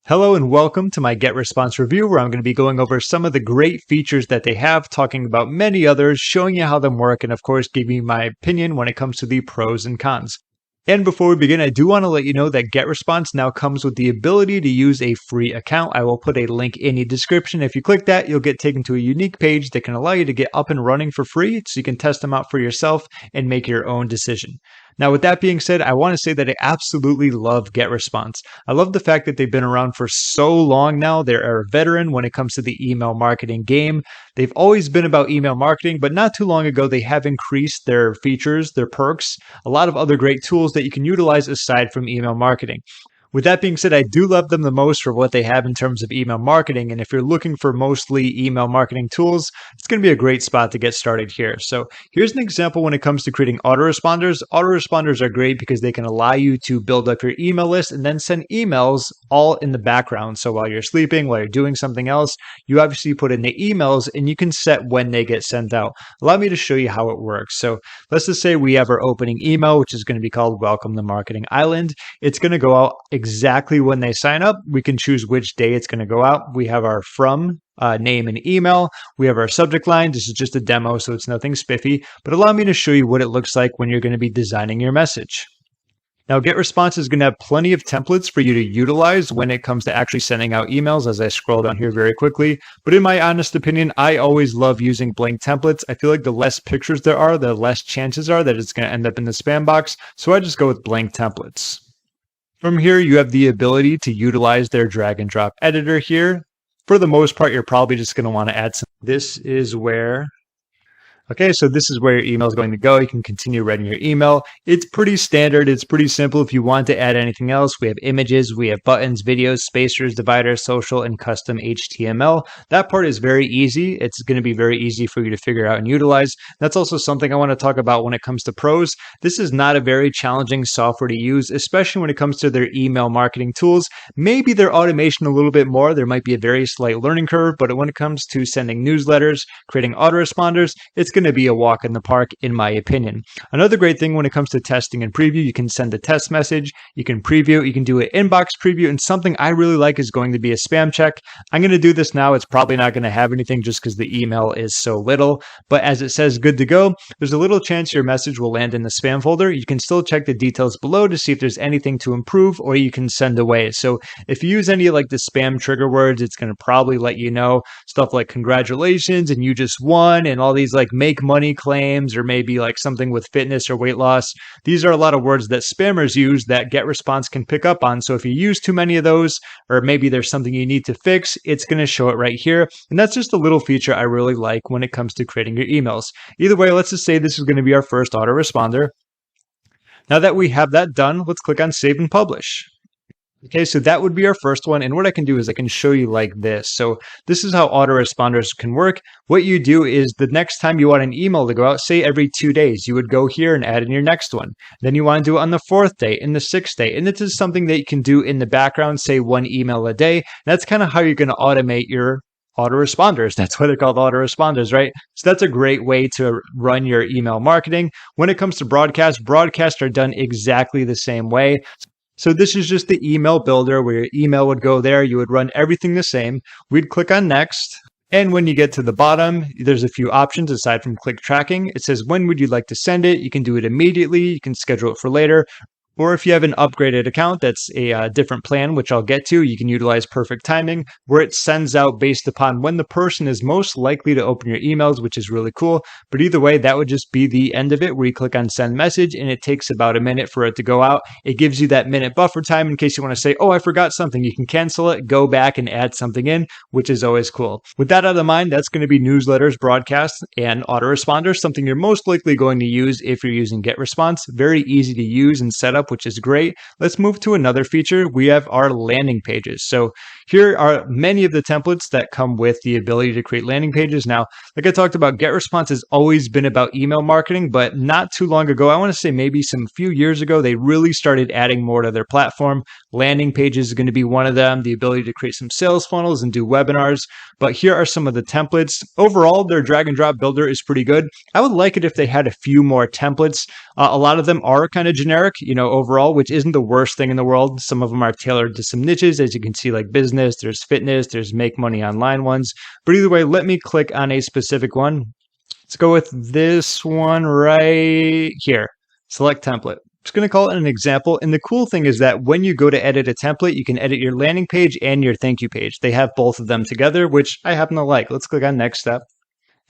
Hello and welcome to my Getresponse review, where I'm going to be going over some of the great features that they have, talking about many others, showing you how them work, and of course giving you my opinion when it comes to the pros and cons. And before we begin, I do want to let you know that Getresponse now comes with the ability to use a free account. I will put a link in the description. If you click that, you'll get taken to a unique page that can allow you to get up and running for free, so you can test them out for yourself and make your own decision. Now, with that being said, I want to say that I absolutely love Getresponse. I love the fact that they've been around for so long now. They're a veteran when it comes to the email marketing game. They've always been about email marketing, but not too long ago, they have increased their features, their perks, a lot of other great tools that you can utilize aside from email marketing. With that being said, I do love them the most for what they have in terms of email marketing. And if you're looking for mostly email marketing tools, it's going to be a great spot to get started here. So here's an example when it comes to creating autoresponders. Autoresponders are great because they can allow you to build up your email list and then send emails all in the background. So while you're sleeping, while you're doing something else, you obviously put in the emails and you can set when they get sent out. Allow me to show you how it works. So let's just say we have our opening email, which is going to be called Welcome to Marketing Island. It's going to go out exactly when they sign up. We can choose which day it's going to go out. We have our from name and email. We have our subject line. This is just a demo, so it's nothing spiffy, but allow me to show you what it looks like when you're going to be designing your message. Now, Getresponse is going to have plenty of templates for you to utilize when it comes to actually sending out emails, as I scroll down here very quickly. But in my honest opinion, I always love using blank templates. I feel like the less pictures there are, the less chances are that it's going to end up in the spam box. So I just go with blank templates. From here, you have the ability to utilize their drag and drop editor here. For the most part, you're probably just going to want to add some. This is where your email is going to go. You can continue writing your email. It's pretty standard. It's pretty simple. If you want to add anything else, we have images, we have buttons, videos, spacers, dividers, social, and custom HTML. That part is very easy. It's going to be very easy for you to figure out and utilize. That's also something I want to talk about when it comes to pros. This is not a very challenging software to use, especially when it comes to their email marketing tools. Maybe their automation a little bit more. There might be a very slight learning curve, but when it comes to sending newsletters, creating autoresponders, it's going to be a walk in the park, in my opinion. Another great thing when it comes to testing and preview, you can send a test message, you can preview, you can do an inbox preview, and something I really like is going to be a spam check. I'm going to do this now. It's probably not going to have anything just because the email is so little, but as it says good to go, there's a little chance your message will land in the spam folder. You can still check the details below to see if there's anything to improve, or you can send away. So if you use any like the spam trigger words, it's going to probably let you know stuff like congratulations and you just won and all these like make money claims, or maybe like something with fitness or weight loss. These are a lot of words that spammers use that Getresponse can pick up on. So if you use too many of those, or maybe there's something you need to fix, it's going to show it right here. And that's just a little feature I really like when it comes to creating your emails. Either way, let's just say this is going to be our first autoresponder. Now that we have that done, let's click on Save and Publish. Okay, so that would be our first one. And what I can do is I can show you like this. So this is how autoresponders can work. What you do is the next time you want an email to go out, say every 2 days, you would go here and add in your next one. Then you want to do it on the 4th day, in the 6th day. And this is something that you can do in the background, say 1 email a day. That's kind of how you're going to automate your autoresponders. That's why they're called autoresponders, right? So that's a great way to run your email marketing. When it comes to broadcasts are done exactly the same way. So this is just the email builder where your email would go there. You would run everything the same. We'd click on next. And when you get to the bottom, there's a few options aside from click tracking. It says, when would you like to send it? You can do it immediately. You can schedule it for later. Or if you have an upgraded account, that's a different plan, which I'll get to, you can utilize perfect timing, where it sends out based upon when the person is most likely to open your emails, which is really cool. But either way, that would just be the end of it, where you click on send message and it takes about a minute for it to go out. It gives you that minute buffer time in case you want to say, oh, I forgot something. You can cancel it, go back and add something in, which is always cool. With that out of mind, that's going to be newsletters, broadcasts, and autoresponders, something you're most likely going to use if you're using Getresponse. Very easy to use and set up, which is great. Let's move to another feature. We have our landing pages. So here are many of the templates that come with the ability to create landing pages. Now, like I talked about, Getresponse has always been about email marketing, but not too long ago, I want to say maybe some few years ago, they really started adding more to their platform. Landing pages is going to be one of them, the ability to create some sales funnels and do webinars. But here are some of the templates. Overall, their drag and drop builder is pretty good. I would like it if they had a few more templates. A lot of them are kind of generic, overall, which isn't the worst thing in the world. Some of them are tailored to some niches, as you can see, like business, there's fitness, there's make money online ones. But either way, let me click on a specific one. Let's go with this one right here. Select template. I'm just going to call it an example. And the cool thing is that when you go to edit a template, you can edit your landing page and your thank you page. They have both of them together, which I happen to like. Let's click on next step.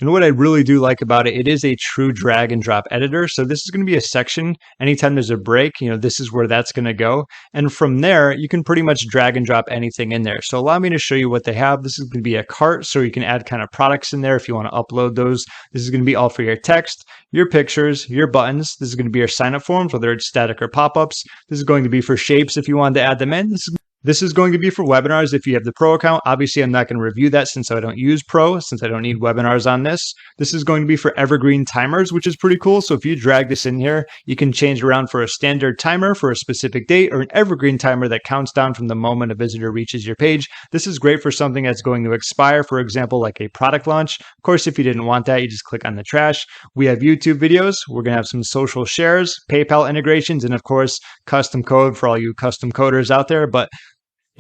And what I really do like about it, it is a true drag and drop editor. So this is going to be a section. Anytime there's a break, this is where that's going to go. And from there, you can pretty much drag and drop anything in there. So allow me to show you what they have. This is going to be a cart, so you can add kind of products in there if you want to upload those. This is going to be all for your text, your pictures, your buttons. This is going to be your sign-up forms, whether it's static or pop-ups. This is going to be for shapes if you wanted to add them in. This is going to be for webinars if you have the Pro account. Obviously, I'm not going to review that since I don't use Pro, since I don't need webinars on this. This is going to be for evergreen timers, which is pretty cool. So if you drag this in here, you can change around for a standard timer for a specific date or an evergreen timer that counts down from the moment a visitor reaches your page. This is great for something that's going to expire, for example, like a product launch. Of course, if you didn't want that, you just click on the trash. We have YouTube videos. We're going to have some social shares, PayPal integrations, and of course, custom code for all you custom coders out there.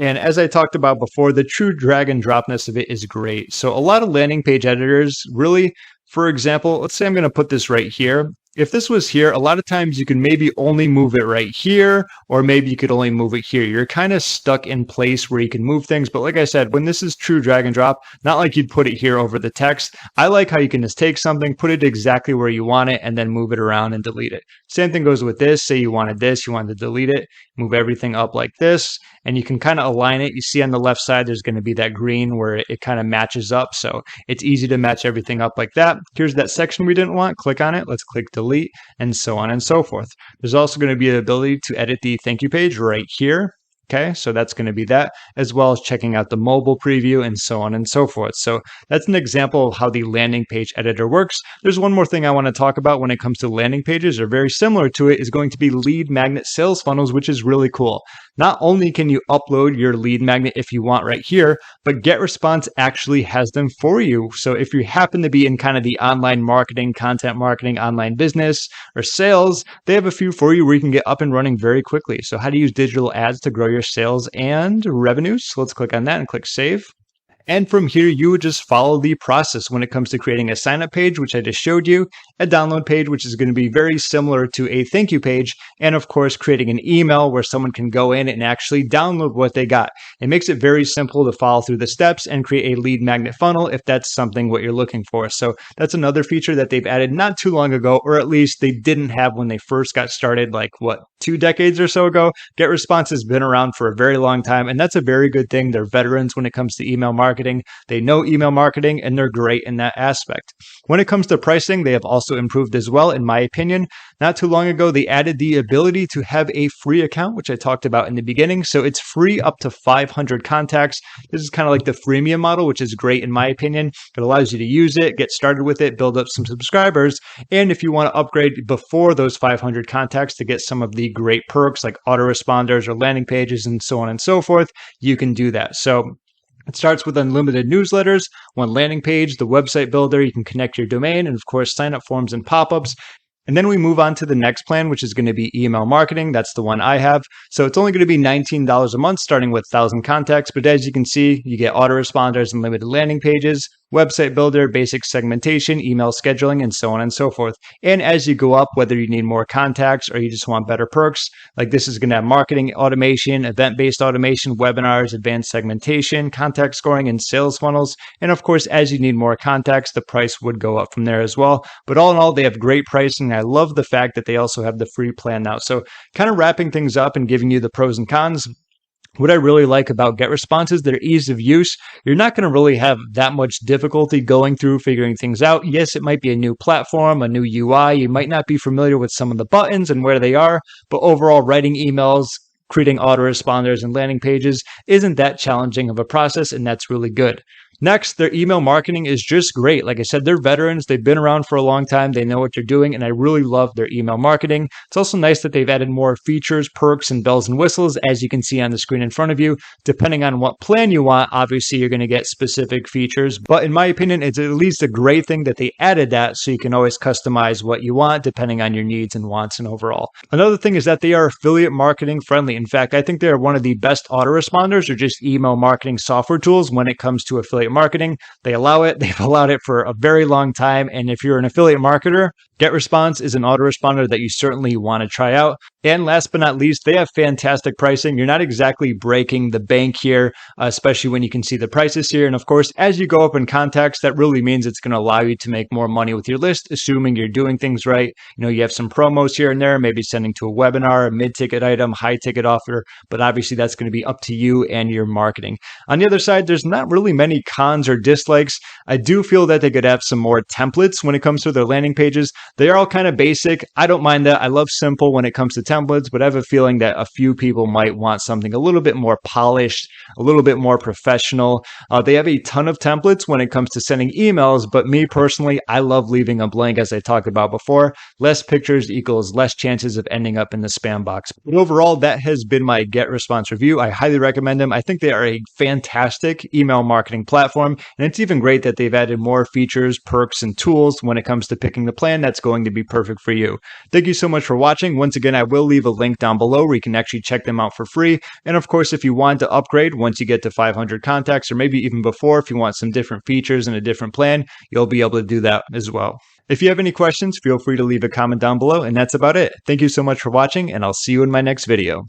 And as I talked about before, the true drag and dropness of it is great. So a lot of landing page editors really, for example, let's say I'm going to put this right here. If this was here, a lot of times you can maybe only move it right here, or maybe you could only move it here. You're kind of stuck in place where you can move things. But like I said, when this is true drag and drop, not like you'd put it here over the text. I like how you can just take something, put it exactly where you want it, and then move it around and delete it. Same thing goes with this. Say you wanted this, you wanted to delete it, move everything up like this, and you can kind of align it. You see on the left side, there's going to be that green where it kind of matches up. So it's easy to match everything up like that. Here's that section we didn't want. Click on it. Let's click delete, and so on and so forth. There's also going to be the ability to edit the thank you page right here. Okay, so that's going to be that, as well as checking out the mobile preview and so on and so forth. So that's an example of how the landing page editor works. There's one more thing I want to talk about when it comes to landing pages, or very similar to it, is going to be lead magnet sales funnels, which is really cool. Not only can you upload your lead magnet if you want right here, but Getresponse actually has them for you. So if you happen to be in kind of the online marketing, content marketing, online business, or sales, they have a few for you where you can get up and running very quickly. So how to use digital ads to grow your sales and revenues. So let's click on that and click save. And from here, you would just follow the process when it comes to creating a sign-up page, which I just showed you, a download page, which is going to be very similar to a thank you page, and of course, creating an email where someone can go in and actually download what they got. It makes it very simple to follow through the steps and create a lead magnet funnel if that's something what you're looking for. So that's another feature that they've added not too long ago, or at least they didn't have when they first got started, like 2 decades or so ago. Getresponse has been around for a very long time, and that's a very good thing. They're veterans when it comes to email marketing. They know email marketing, and they're great in that aspect. When it comes to pricing, they have also improved as well, in my opinion. Not too long ago, they added the ability to have a free account, which I talked about in the beginning. So it's free up to 500 contacts. This is kind of like the freemium model, which is great in my opinion. It allows you to use it, get started with it, build up some subscribers. And if you want to upgrade before those 500 contacts to get some of the great perks like autoresponders or landing pages and so on and so forth, you can do that. So it starts with unlimited newsletters, one landing page, the website builder, you can connect your domain, and of course, sign up forms and pop-ups. And then we move on to the next plan, which is going to be email marketing. That's the one I have. So it's only going to be $19 a month, starting with 1,000 contacts. But as you can see, you get autoresponders and limited landing pages, website builder, basic segmentation, email scheduling, and so on and so forth. And as you go up, whether you need more contacts or you just want better perks, like this is going to have marketing automation, event-based automation, webinars, advanced segmentation, contact scoring, and sales funnels. And of course, as you need more contacts, the price would go up from there as well. But all in all, they have great pricing. I love the fact that they also have the free plan now. So kind of wrapping things up and giving you the pros and cons. What I really like about Getresponse is their ease of use. You're not going to really have that much difficulty going through figuring things out. Yes, it might be a new platform, a new UI. You might not be familiar with some of the buttons and where they are, but overall writing emails, creating autoresponders and landing pages isn't that challenging of a process, and that's really good. Next, their email marketing is just great. Like I said, they're veterans. They've been around for a long time. They know what they're doing, and I really love their email marketing. It's also nice that they've added more features, perks, and bells and whistles, as you can see on the screen in front of you. Depending on what plan you want, obviously you're going to get specific features. But in my opinion, it's at least a great thing that they added that, so you can always customize what you want depending on your needs and wants and overall. Another thing is that they are affiliate marketing friendly. In fact, I think they're one of the best autoresponders or just email marketing software tools when it comes to affiliate marketing. They allow it. They've allowed it for a very long time. And if you're an affiliate marketer, Getresponse is an autoresponder that you certainly want to try out. And last but not least, they have fantastic pricing. You're not exactly breaking the bank here, especially when you can see the prices here. And of course, as you go up in contacts, that really means it's going to allow you to make more money with your list, assuming you're doing things right. You know, you have some promos here and there, maybe sending to a webinar, a mid-ticket item, high-ticket offer, but obviously that's going to be up to you and your marketing. On the other side, there's not really many cons or dislikes. I do feel that they could have some more templates when it comes to their landing pages. They are all kind of basic. I don't mind that. I love simple when it comes to templates, but I have a feeling that a few people might want something a little bit more polished, a little bit more professional. They have a ton of templates when it comes to sending emails, but me personally, I love leaving a blank, as I talked about before. Less pictures equals less chances of ending up in the spam box. But overall, that has been my Getresponse review. I highly recommend them. I think they are a fantastic email marketing platform, and it's even great that they've added more features, perks, and tools when it comes to picking the plan that's going to be perfect for you. Thank you so much for watching. Once again, I will leave a link down below where you can actually check them out for free. And of course, if you want to upgrade once you get to 500 contacts, or maybe even before, if you want some different features and a different plan, you'll be able to do that as well. If you have any questions, feel free to leave a comment down below, and that's about it. Thank you so much for watching, and I'll see you in my next video.